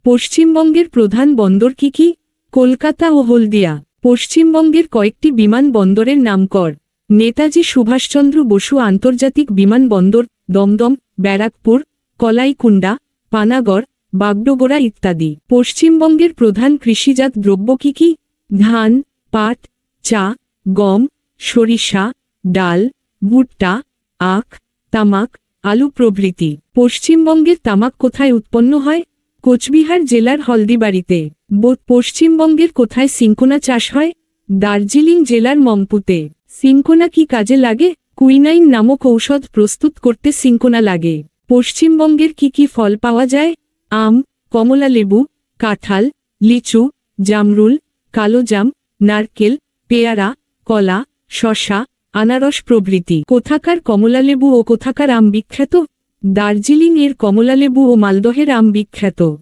পশ্চিমবঙ্গের প্রধান বন্দর কি কি? কলকাতা ও হলদিয়া। পশ্চিমবঙ্গের কয়েকটি বিমানবন্দরের নাম কর। নেতাজি সুভাষচন্দ্র বসু আন্তর্জাতিক বিমানবন্দর, দমদম, ব্যারাকপুর, কলাইকুণ্ডা, পানাগড়, বাগডোগরা ইত্যাদি। পশ্চিমবঙ্গের প্রধান কৃষিজাত দ্রব্য কি কি? ধান, পাট, চা, গম, সরিষা, ডাল, ভুট্টা, আখ, তামাক, আলু প্রভৃতি। পশ্চিমবঙ্গের তামাক কোথায় উৎপন্ন হয়? কোচবিহার জেলার হলদিবাড়িতে। পশ্চিমবঙ্গের কোথায় সিনকোনা চাষ হয়? দার্জিলিং জেলার মংপুতে। সিনকোনা কি কাজে লাগে? কুইনাইন নামক ঔষধ প্রস্তুত করতে সিনকোনা লাগে। পশ্চিমবঙ্গের কি কি ফল পাওয়া যায়? আম, কমলালেবু, কাঁঠাল, লিচু, জামরুল, কালোজাম, নারকেল, পেয়ারা, কলা, শসা, আনারস প্রভৃতি। কোথাকার কমলালেবু ও কোথাকার আম বিখ্যাত? দার্জিলিং এর কমলালেবু ও মালদহের আম বিখ্যাত।